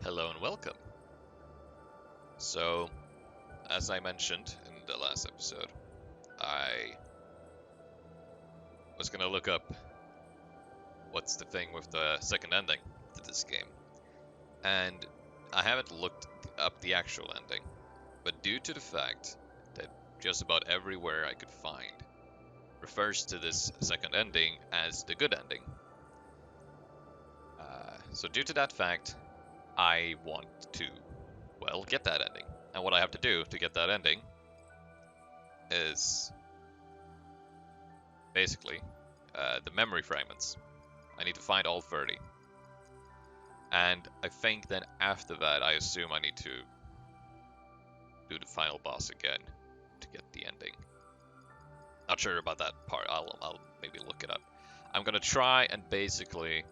Hello and welcome. So, as I mentioned in the last episode, I was gonna look up what's the thing with the second ending to this game. And I haven't looked up the actual ending, but due to the fact that just about everywhere I could find refers to this second ending as the good ending. So due to that fact, I want to, well, get that ending. And what I have to do to get that ending is basically the memory fragments. I need to find all 30. And I think then after that, I assume I need to do the final boss again to get the ending. Not sure about that part. I'll maybe look it up. I'm gonna try and basically,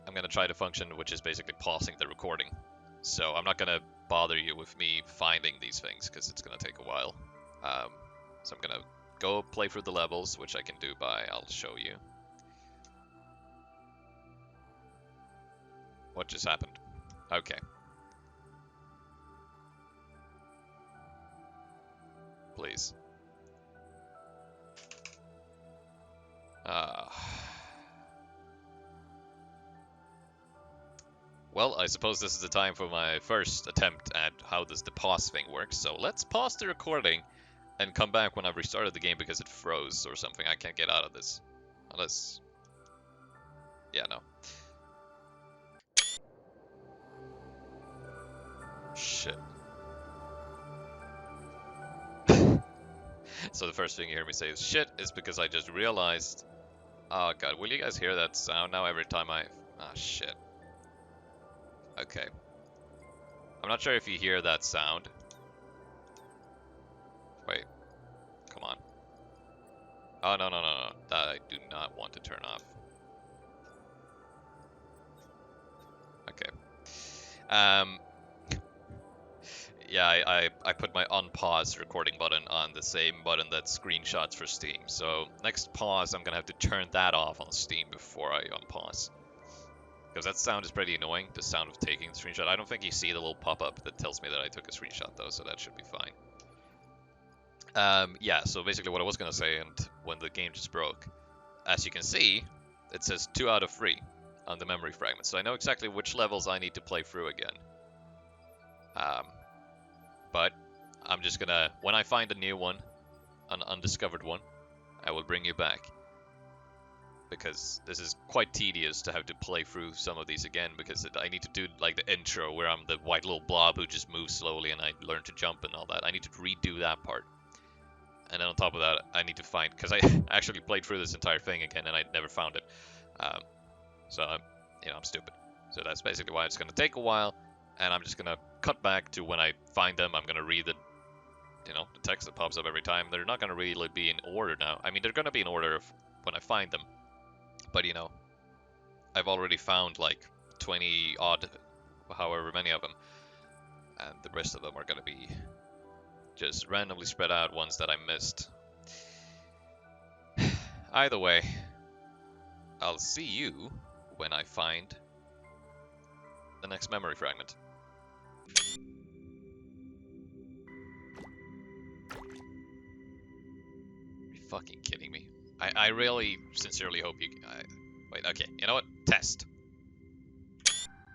I'm gonna try the function which is basically pausing the recording. So I'm not gonna bother you with me finding these things because it's gonna take a while. So I'm gonna go play through the levels, which I can do by, I'll show you. What just happened? Okay. Please. Well, I suppose this is the time for my first attempt at how does the pause thing work. So let's pause the recording and come back when I've restarted the game because it froze or something. I can't get out of this. Unless... Yeah, no. Shit. So the first thing you hear me say is shit is because I just realized... Oh god, will you guys hear that sound now every time I... Ah, shit. Okay. I'm not sure if you hear that sound. Wait. Come on. Oh, no, no, no, no. That I do not want to turn off. Okay. Yeah, I put my unpause recording button on the same button that screenshots for Steam. So next pause, I'm gonna have to turn that off on Steam before I unpause. Because that sound is pretty annoying, the sound of taking the screenshot. I don't think you see the little pop-up that tells me that I took a screenshot though, so that should be fine. Yeah, so basically what I was gonna say, and when the game just broke, as you can see, it says 2 out of 3 on the memory fragment. So I know exactly which levels I need to play through again. But I'm just gonna, when I find a new one, an undiscovered one, I will bring you back. Because this is quite tedious to have to play through some of these again, because I need to do like the intro where I'm the white little blob who just moves slowly and I learn to jump and all that. I need to redo that part. And then on top of that, I need to find, because I actually played through this entire thing again and I never found it. So, I'm stupid. So that's basically why it's going to take a while, and I'm just going to cut back to when I find them. I'm going to read the text that pops up every time. They're not going to really be in order now. I mean, they're going to be in order when I find them. But, I've already found like 20 odd, however many of them, and the rest of them are going to be just randomly spread out ones that I missed. Either way, I'll see you when I find the next memory fragment. Are you fucking kidding me? I really sincerely hope you... wait, okay, you know what? Test.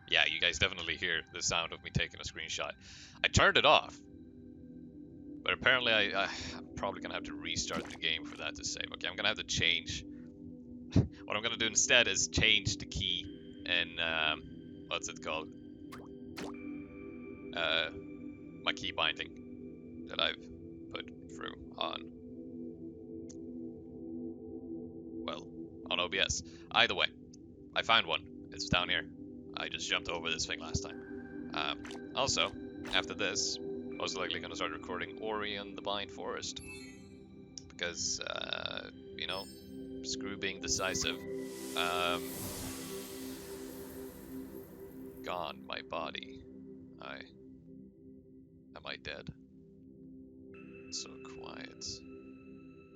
Yeah, you guys definitely hear the sound of me taking a screenshot. I turned it off. But apparently I'm probably gonna have to restart the game for that to save. Okay, I'm gonna have to change... What I'm gonna do instead is change the key in... what's it called? My key binding that I've put through on... Well, on OBS. Either way, I found one. It's down here. I just jumped over this thing last time. Also, after this, most likely gonna start recording Ori and the Blind Forest. Because, screw being decisive. Gone, my body. Am I dead? It's so quiet.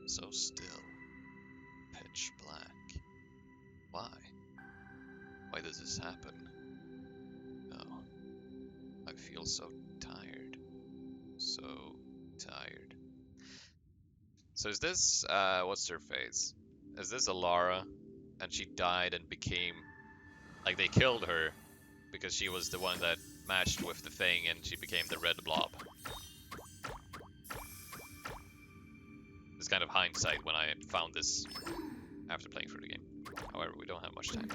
So still. Pitch black. Why? Why does this happen? Oh, I feel so tired. So tired. So is this, what's her face? Is this Alara? And she died and became, like they killed her because she was the one that matched with the thing and she became the red blob. It's kind of hindsight when I found this after playing through the game. However, we don't have much time.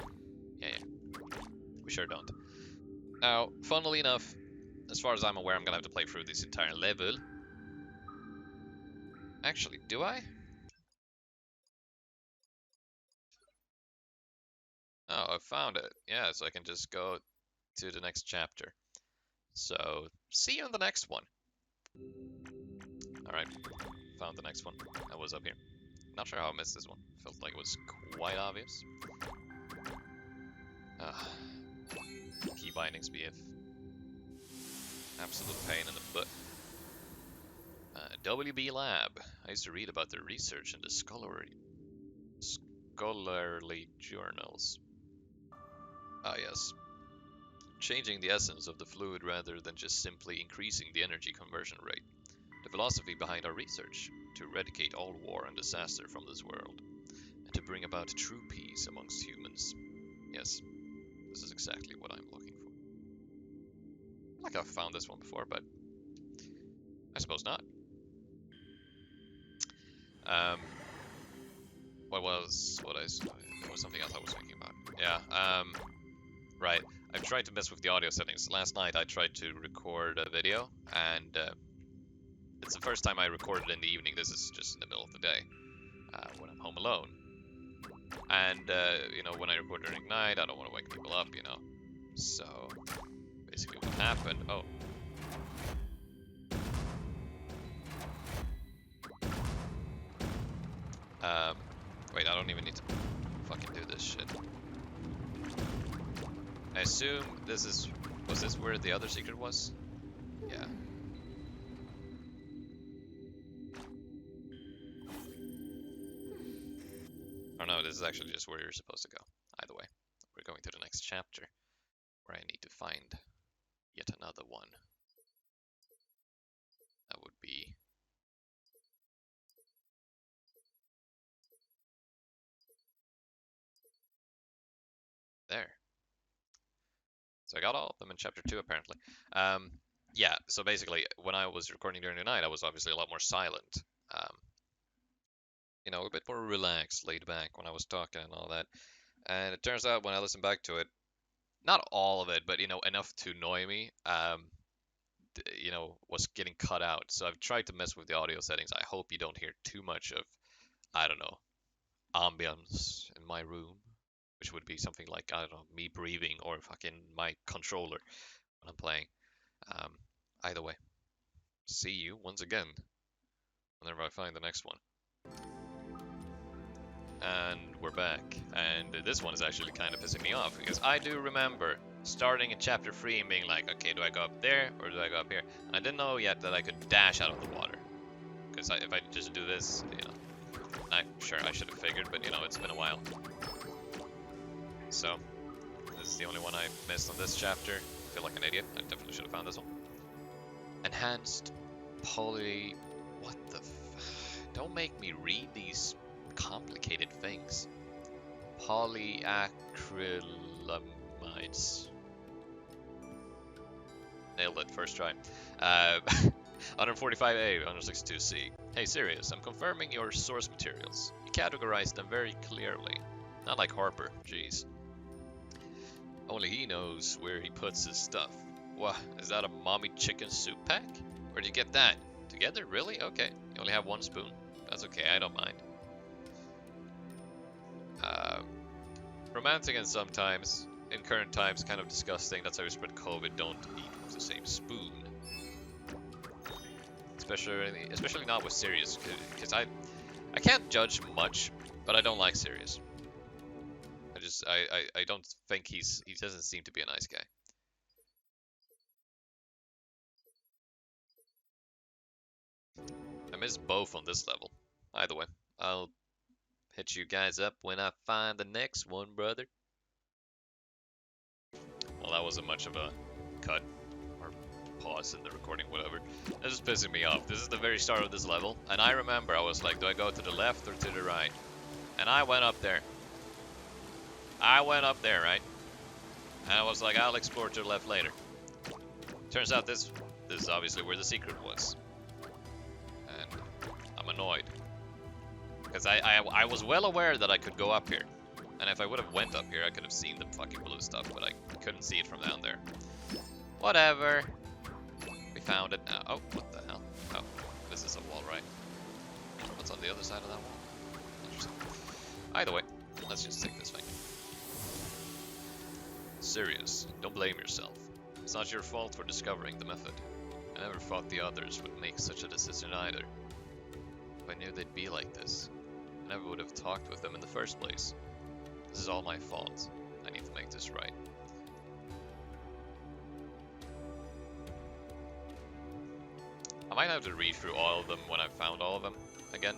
Yeah, we sure don't. Now, funnily enough, as far as I'm aware, I'm gonna have to play through this entire level. Actually, do I? Oh, I found it. Yeah, so I can just go to the next chapter. So, see you in the next one. Alright, found the next one. I was up here. Not sure how I missed this one. Felt like it was quite obvious. Key bindings BF. Absolute pain in the butt. WB Lab. I used to read about their research in the scholarly journals. Ah, yes. Changing the essence of the fluid rather than just simply increasing the energy conversion rate. The philosophy behind our research, to eradicate all war and disaster from this world, and to bring about true peace amongst humans. Yes, this is exactly what I'm looking for. I feel like I've found this one before, but I suppose not. There was something else I was thinking about. Yeah, right. I've tried to mess with the audio settings. Last night I tried to record a video, and it's the first time I recorded in the evening. This is just in the middle of the day, when I'm home alone. And, you know, when I record during night, I don't want to wake people up, you know. So, basically what happened... Oh. Wait, I don't even need to fucking do this shit. I assume this is... Was this where the other secret was? Yeah. Oh no, this is actually just where you're supposed to go. Either way, we're going to the next chapter, where I need to find yet another one. That would be... there. So I got all of them in chapter 2, apparently. Yeah, so basically, when I was recording during the night, I was obviously a lot more silent. You know, a bit more relaxed, laid back when I was talking and all that. And it turns out when I listened back to it, not all of it, but, you know, enough to annoy me, you know, was getting cut out. So I've tried to mess with the audio settings. I hope you don't hear too much of, I don't know, ambience in my room, which would be something like, I don't know, me breathing or fucking my controller when I'm playing. Either way, see you once again whenever I find the next one. And we're back. And this one is actually kind of pissing me off because I do remember starting in chapter 3 and being like, okay, do I go up there or do I go up here? And I didn't know yet that I could dash out of the water. Because if I just do this, you know, I'm sure I should have figured, but you know, it's been a while. So, this is the only one I missed on this chapter. I feel like an idiot. I definitely should have found this one. Enhanced poly... What the Don't make me read these complicated things. Polyacrylamides. Nailed it, first try. 145A, 162C. Hey Sirius, I'm confirming your source materials. You categorize them very clearly. Not like Harper, jeez. Only he knows where he puts his stuff. What, is that a mommy chicken soup pack? Where'd you get that? Together? Really? Okay. You only have one spoon. That's okay, I don't mind. Romantic and sometimes, in current times, kind of disgusting. That's how we spread COVID. Don't eat with the same spoon. Especially not with Sirius, because I can't judge much, but I don't like Sirius. I don't think he doesn't seem to be a nice guy. I miss both on this level. Either way, I'll hit you guys up when I find the next one, brother. Well, that wasn't much of a cut or pause in the recording, whatever. This is pissing me off. This is the very start of this level, and I remember I was like, do I go to the left or to the right? And I went up there. I went up there, right? And I was like, I'll explore to the left later. Turns out this is obviously where the secret was. And I'm annoyed. Because I was well aware that I could go up here. And if I would have went up here, I could have seen the fucking blue stuff, but I couldn't see it from down there. Whatever. We found it now. Oh, what the hell? Oh, this is a wall, right? What's on the other side of that wall? Interesting. Either way, let's just take this thing. Sirius, don't blame yourself. It's not your fault for discovering the method. I never thought the others would make such a decision either. If I knew they'd be like this, I never would have talked with them in the first place. This is all my fault. I need to make this right. I might have to read through all of them when I've found all of them again,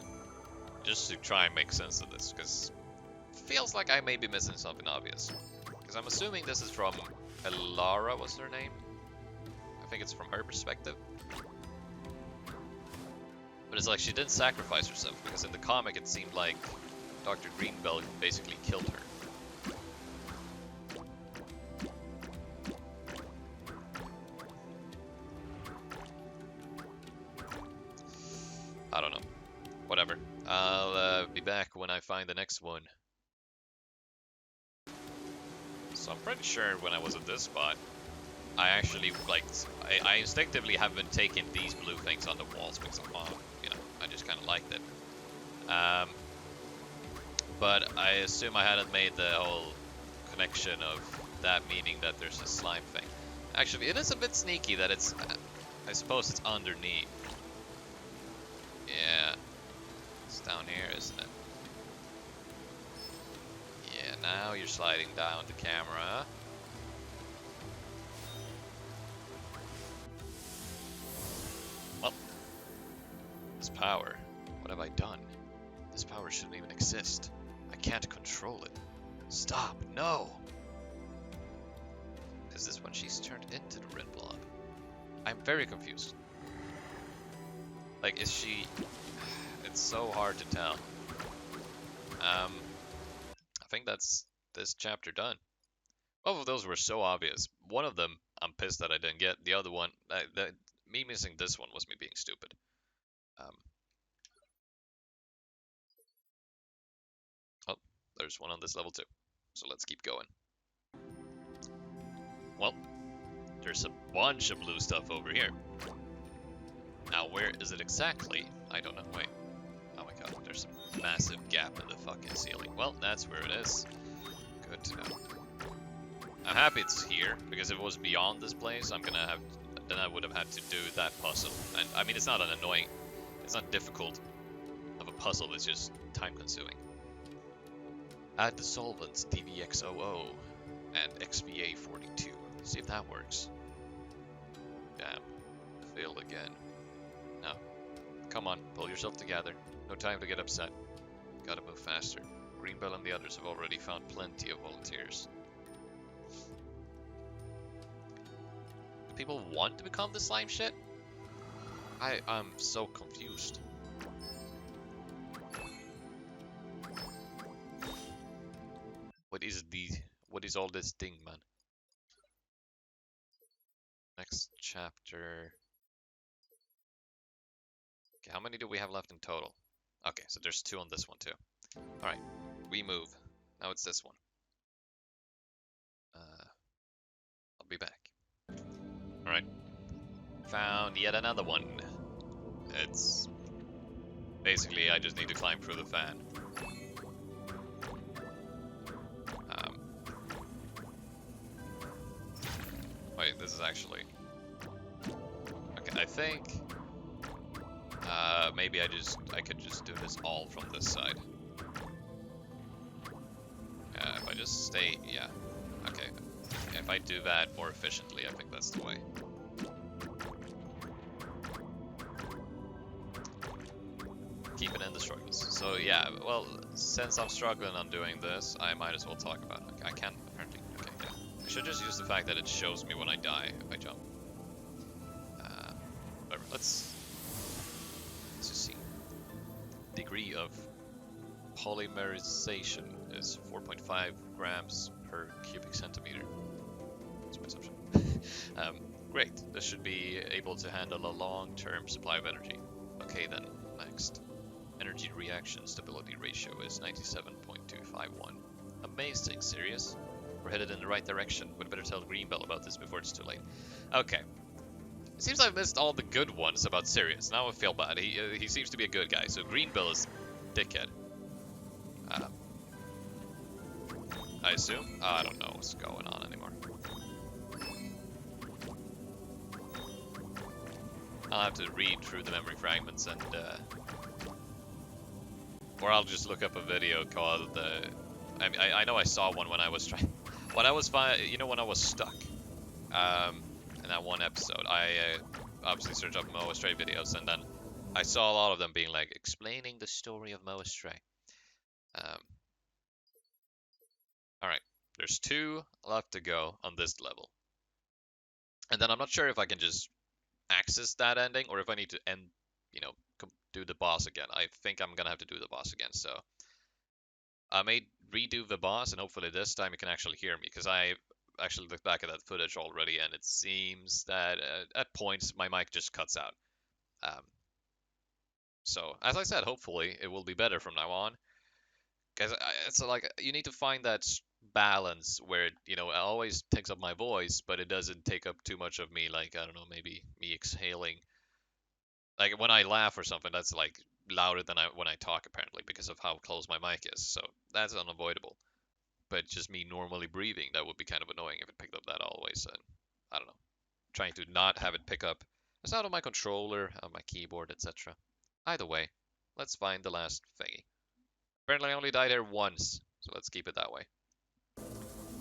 just to try and make sense of this, because it feels like I may be missing something obvious. Because I'm assuming this is from Elara, what's her name? I think it's from her perspective. But it's like she didn't sacrifice herself, because in the comic it seemed like Dr. Greenbelt basically killed her. I don't know. Whatever. I'll be back when I find the next one. So I'm pretty sure when I was at this spot, I actually, like, I instinctively have been taking these blue things on the walls because I'm, you know, I just kind of liked it. But I assume I hadn't made the whole connection of that meaning that there's a slime thing. Actually, it is a bit sneaky that it's, I suppose it's underneath. Yeah, it's down here, isn't it? Yeah, now you're sliding down the camera. Well, this power, what have I done? This power shouldn't even exist. I can't control it. Stop, no! Is this when she's turned into the red blob? I'm very confused. Like, is she... It's so hard to tell. I think that's this chapter done. Both of those were so obvious. One of them, I'm pissed that I didn't get. The other one, me missing this one was me being stupid. Oh, there's one on this level too. So let's keep going. Well, there's a bunch of blue stuff over here. Now, where is it exactly? I don't know. Wait. Oh my god, there's a massive gap in the fucking ceiling. Well, that's where it is. Good to know. I'm happy it's here, because if it was beyond this place, then I would have had to do that puzzle. And I mean, it's not an annoying, it's not difficult of a puzzle, it's just time consuming. Add the solvents DVX00 and XVA42. See if that works. Damn. Failed again. No. Come on, pull yourself together. No time to get upset. Gotta move faster. Greenbelt and the others have already found plenty of volunteers. Do people want to become the slime shit? I'm so confused. What is all this thing, man? Next chapter. Okay, how many do we have left in total? Okay, so there's 2 on this one too. Alright, we move. Now it's this one. I'll be back. Alright. Found yet another one. It's... Basically, I just need to climb through the fan. Wait, this is actually... Okay, I think... maybe I could just do this all from this side. If I just stay, yeah. Okay. If I do that more efficiently, I think that's the way. Keep it in the struggles. So yeah, well, since I'm struggling on doing this, I might as well talk about it. I can, apparently. Okay, yeah. should just use the fact that it shows me when I die if I jump. Whatever. Let's just see. Degree of polymerization is 4.5 grams per cubic centimeter. That's my assumption. Great. This should be able to handle a long-term supply of energy. Okay then, next. Energy reaction stability ratio is 97.251. Amazing, Sirius. We're headed in the right direction. We'd better tell Greenbell about this before it's too late. Okay. It seems I've missed all the good ones about Sirius. Now I feel bad. He seems to be a good guy, so Greenbell is dickhead. I assume? I don't know what's going on anymore. I'll have to read through the memory fragments and, or I'll just look up a video called, I know I saw one when I was trying, when I was when I was stuck, in that one episode, I obviously searched up Moe Stray videos, and then I saw a lot of them being like, explaining the story of Moe Stray. Alright, there's 2 left to go on this level. And then I'm not sure if I can just access that ending, or if I need to end, do the boss again. I think I'm gonna have to do the boss again, so I may redo the boss, and hopefully this time you can actually hear me, because I actually looked back at that footage already, and it seems that at points my mic just cuts out. So, as I said, hopefully it will be better from now on, because it's like, you need to find that balance where it always takes up my voice, but it doesn't take up too much of me, like, I don't know, maybe me exhaling. Like, when I laugh or something, that's, like, louder than when I talk, apparently, because of how close my mic is, so that's unavoidable. But just me normally breathing, that would be kind of annoying if it picked up that always, and I don't know. Trying to not have it pick up a sound on my controller, on my keyboard, etc. Either way, let's find the last thingy. Apparently I only died here once, so let's keep it that way.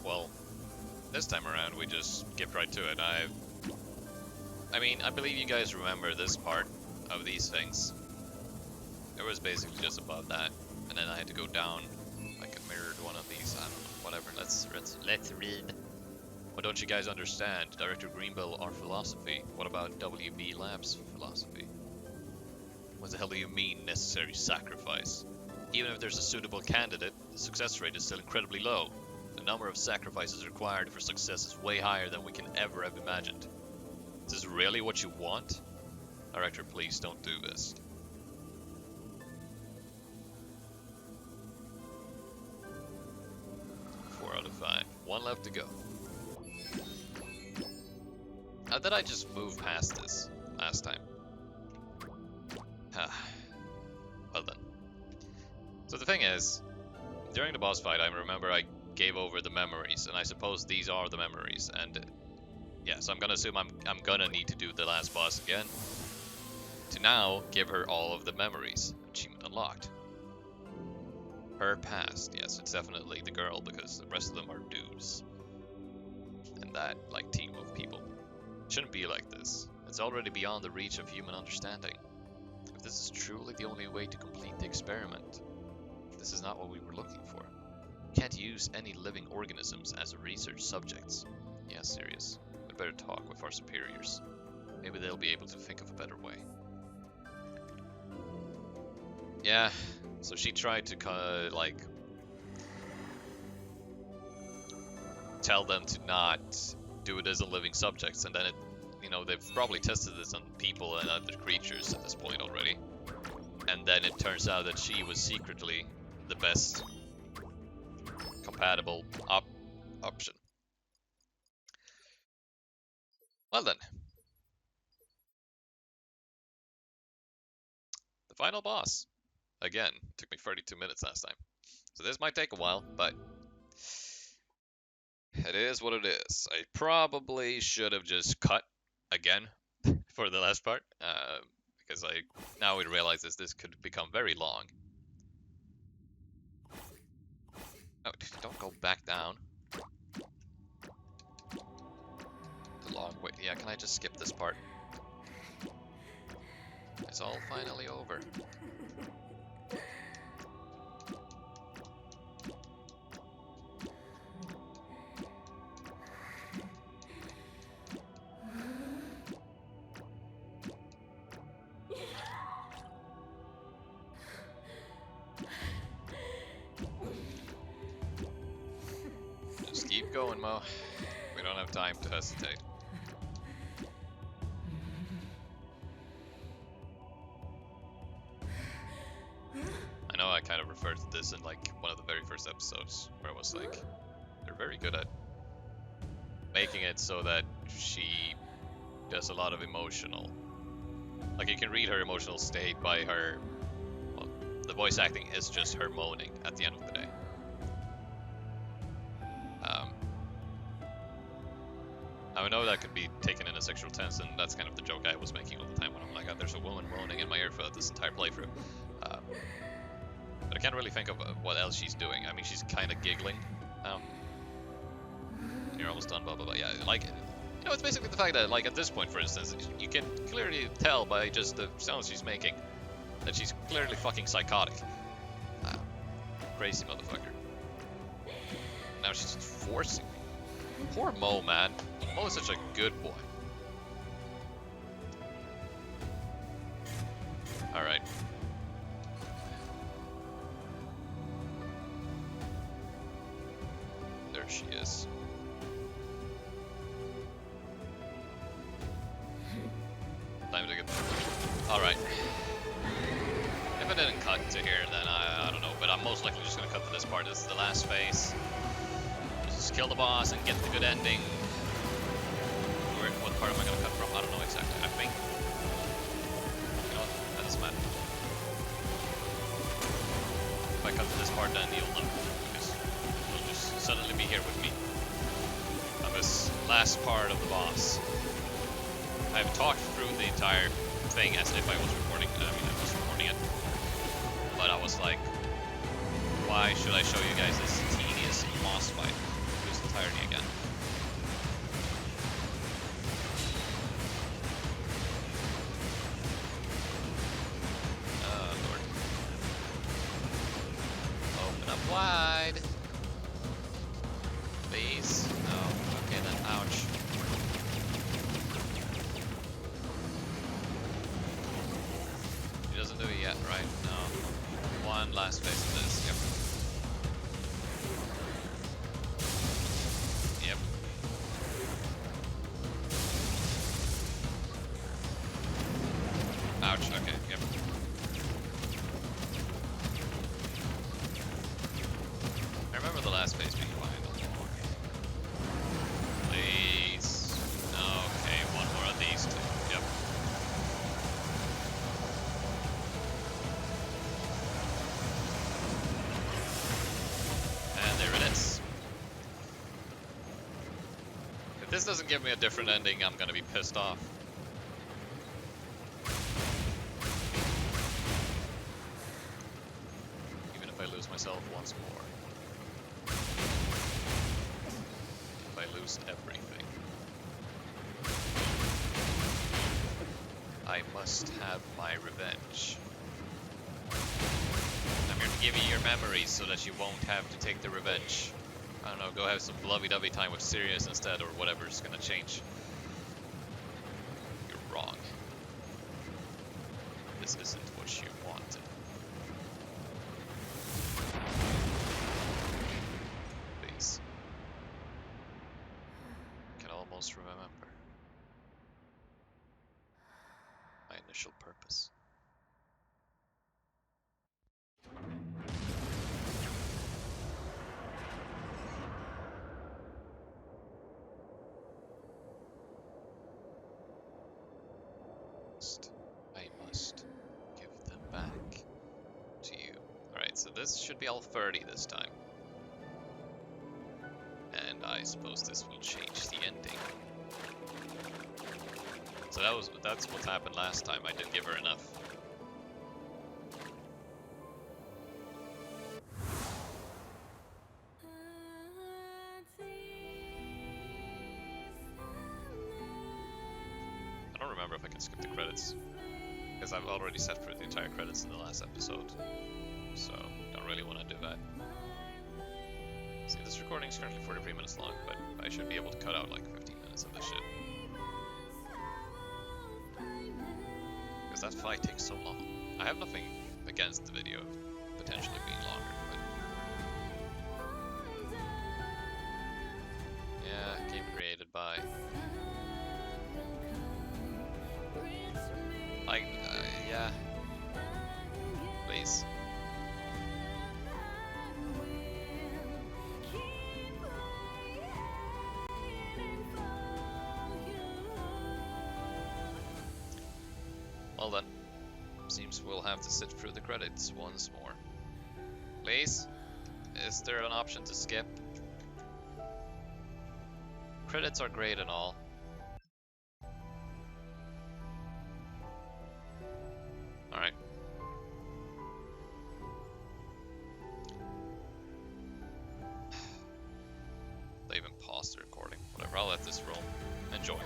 Well, this time around we just skipped right to it. I mean, I believe you guys remember this part of these things. It was basically just above that, and then I had to go down like a mirrored one of these. I don't know, whatever. Let's read. What don't you guys understand? Director Greenbell, our philosophy. What about WB Labs' philosophy? What the hell do you mean, necessary sacrifice? Even if there's a suitable candidate, the success rate is still incredibly low. The number of sacrifices required for success is way higher than we can ever have imagined. Is this really what you want? Director, please don't do this. Four out of 5. 1 left to go. How did I just move past this last time? Well then. So the thing is, during the boss fight, I remember I gave over the memories, and I suppose these are the memories, and yeah, so I'm gonna assume I'm gonna need to do the last boss again to now give her all of the memories. Achievement unlocked. Her past. Yes, it's definitely the girl, because the rest of them are dudes. And that, like, team of people. It shouldn't be like this. It's already beyond the reach of human understanding. If this is truly the only way to complete the experiment, this is not what we were looking for. We can't use any living organisms as research subjects. Yeah, serious. We'd better talk with our superiors. Maybe they'll be able to think of a better way. Yeah, so she tried to tell them to not do it as a living subjects, and then it, they've probably tested this on people and other creatures at this point already. And then it turns out that she was secretly the best compatible option. Well then. The final boss. Again, took me 32 minutes last time. So this might take a while, but it is what it is. I probably should have just cut again for the last part, because now we realize this could become very long. Oh, don't go back down. The long way. Yeah, can I just skip this part? It's all finally over. Keep going, Mo. We don't have time to hesitate. I know I kind of referred to this in like one of the very first episodes, where it was like, they're very good at making it so that she does a lot of emotional. Like you can read her emotional state by her, well, the voice acting is just her moaning at the end of the day. I know that could be taken in a sexual sense, and that's kind of the joke I was making all the time when I'm like, oh, there's a woman moaning in my ear for this entire playthrough. But I can't really think of what else she's doing. I mean, she's kind of giggling. You're almost done, blah, blah, blah. Yeah, like, you know, it's basically the fact that, like, at this point, for instance, you can clearly tell by just the sounds she's making that she's clearly fucking psychotic. Crazy motherfucker. Now she's just forcing me. Poor Mo, man. Mo is such a good boy. Alright. There she is. Time to get... Alright. If I didn't cut to here, then I don't know. But I'm most likely just going to cut to this part. This is the last phase. Just kill the boss and get the good ending. What part am I going to cut from? I don't know exactly. I think... You know what? That doesn't matter. If I cut to this part, then you'll know. Because you'll just suddenly be here with me. On this last part of the boss. I've talked through the entire thing as if I was recording. I mean, I was recording it. But I was like, why should I show you guys this tedious boss fight? Use entirety again. Oh, Lord. Open up wide. Please. Oh, okay then. Ouch. He doesn't do it yet, right? No. One last phase of this. Yep. Yep. Ouch, okay, yep. I remember the last phase being fine. Please. Okay, one more of these two. Yep. And there it is. If this doesn't give me a different ending, I'm gonna be pissed off. Even if I lose myself once more. If I lose everything. I must have my revenge. I'm here to give you your memories so that you won't have to take the revenge. I don't know, go have some lovey-dovey time with Sirius instead, or whatever's gonna change. You're wrong. This isn't what you wanted. Please. I can almost remember my initial purpose. I must give them back to you. Alright, so this should be all 30 this time. And I suppose this will change the ending. So that's what happened last time. I didn't give her enough. I don't remember if I can skip the credits, because I've already sat through the entire credits in the last episode, so don't really want to do that. See, this recording is currently 43 minutes long, but I should be able to cut out like 15 minutes of this shit. Because that fight takes so long. I have nothing against the video potentially being longer, but... Bye. Yeah. Please. Well then, seems we'll have to sit through the credits once more. Please? Is there an option to skip? Credits are great and all. Alright. They even paused the recording. Whatever, I'll let this roll. Enjoy.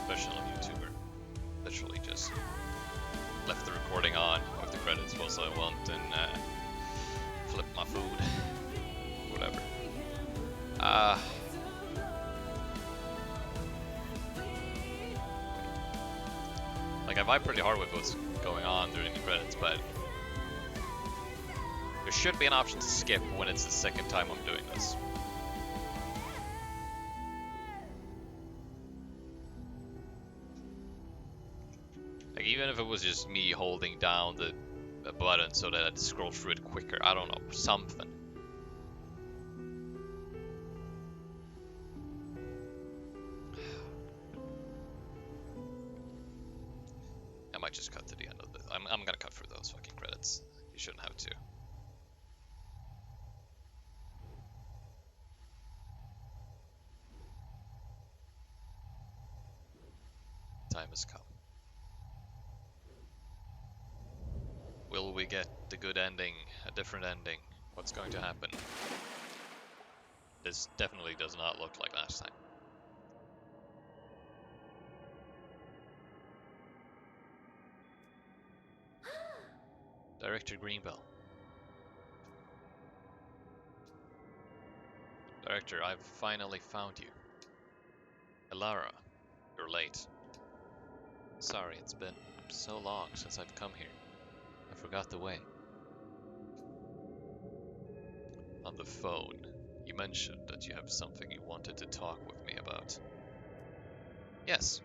Professional YouTuber. Literally just left the recording on with the credits whilst I went and flipped my food. Whatever. Like I vibe pretty hard with what's going on during the credits, but there should be an option to skip when it's the second time I'm doing this. Like even if it was just me holding down the button so that I'd scroll through it quicker, I don't know, something. I might just cut to the end of it. I'm gonna cut through those fucking credits. You shouldn't have to. Time has come. Will we get the good ending? A different ending? What's going to happen? This definitely does not look like last time. Director Greenbell. Director, I've finally found you. Elara, you're late. Sorry, it's been so long since I've come here. I forgot the way. On the phone, you mentioned that you have something you wanted to talk with me about. Yes.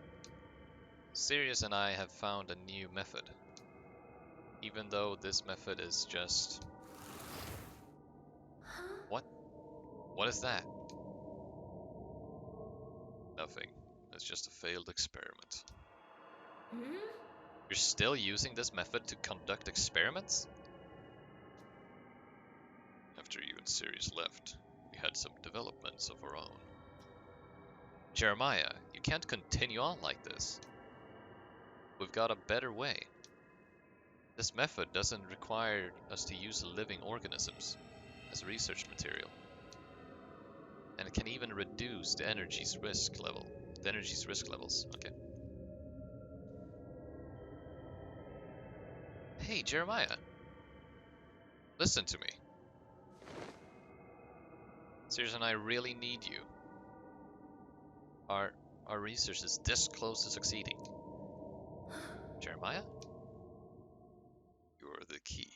Sirius and I have found a new method. Even though this method is just... What? What is that? Nothing. It's just a failed experiment. You're still using this method to conduct experiments? After you and Sirius left, we had some developments of our own. Jeremiah, you can't continue on like this. We've got a better way. This method doesn't require us to use living organisms as research material. And it can even reduce the energy's risk levels, okay. Hey, Jeremiah. Listen to me. Sirius and I really need you. Our research is this close to succeeding. Jeremiah? You're the key.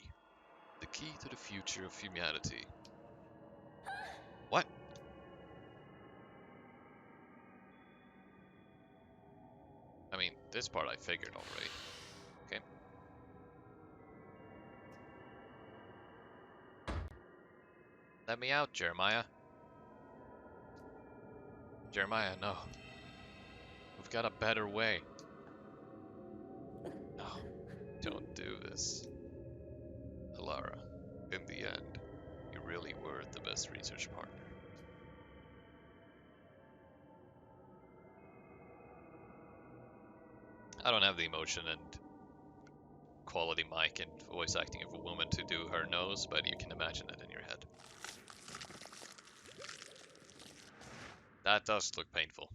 The key to the future of humanity. What? I mean, this part I figured already. Okay. Let me out, Jeremiah. Jeremiah, no. We've got a better way. No, don't do this. Elara, in the end, you really were the best research partner. I don't have the emotion and quality mic and voice acting of a woman to do her nose, but you can imagine it in your head. That does look painful.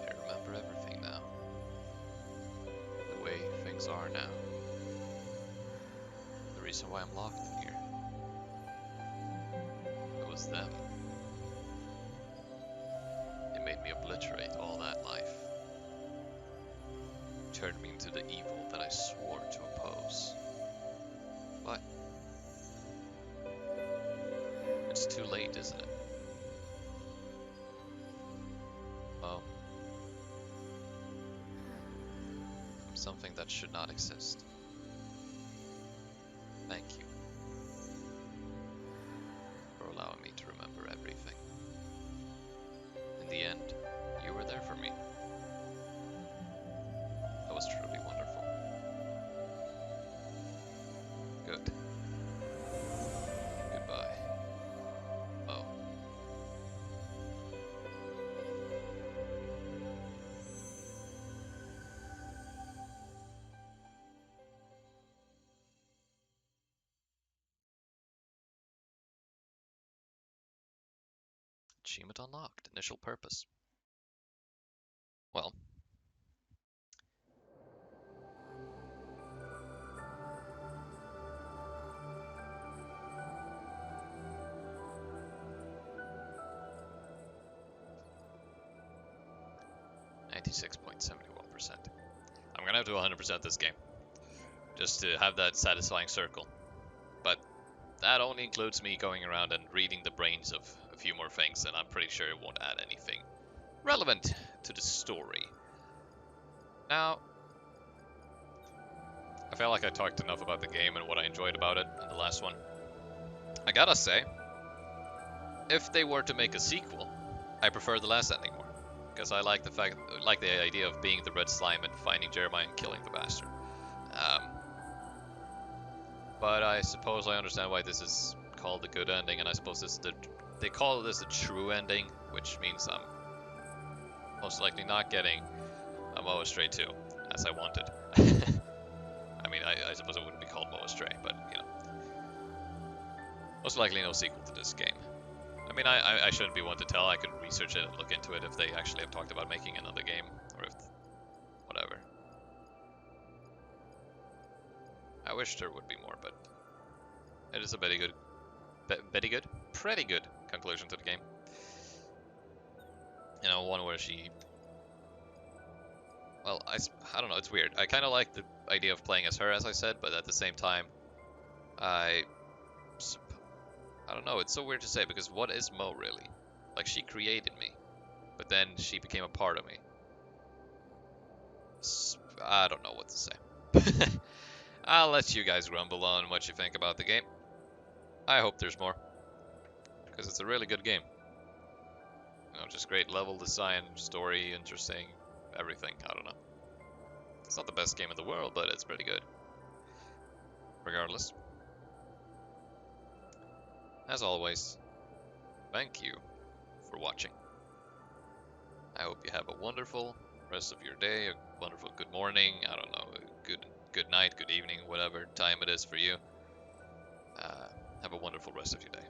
I remember everything now. The way things are now. The reason why I'm locked in here. It was them. They made me obliterate all that life. Turned me into the evil that I swore to oppose. But it's too late, isn't it? Oh. I'm something that should not exist. Thank you for allowing me to remember everything. In the end, you were there for me. That was truly wonderful. Good. Goodbye. Oh. Achievement unlocked. Initial purpose. Well. .71%. I'm gonna have to 100% this game. Just to have that satisfying circle. But that only includes me going around and reading the brains of a few more things, and I'm pretty sure it won't add anything relevant to the story. Now, I feel like I talked enough about the game and what I enjoyed about it in the last one. I gotta say, if they were to make a sequel, I prefer the last ending more. Because I like the idea of being the red slime and finding Jeremiah and killing the bastard. But I suppose I understand why this is called the good ending, and I suppose they call this a true ending, which means I'm most likely not getting a Moa Stray 2, as I wanted. I mean, I suppose it wouldn't be called Moa Stray, but, you know. Most likely no sequel to this game. I mean, I shouldn't be one to tell. I could research it and look into it if they actually have talked about making another game, or if... whatever. I wish there would be more, but... it is a pretty good conclusion to the game. You know, one where she... well, I don't know, it's weird. I kind of like the idea of playing as her, as I said, but at the same time, I don't know, it's so weird to say, because what is Mo really? Like, she created me, but then she became a part of me. I don't know what to say. I'll let you guys grumble on what you think about the game. I hope there's more, because it's a really good game. You know, just great level design, story, interesting, everything. I don't know. It's not the best game in the world, but it's pretty good. Regardless. As always, thank you for watching. I hope you have a wonderful rest of your day, a wonderful good morning, I don't know, good night, good evening, whatever time it is for you. Have a wonderful rest of your day.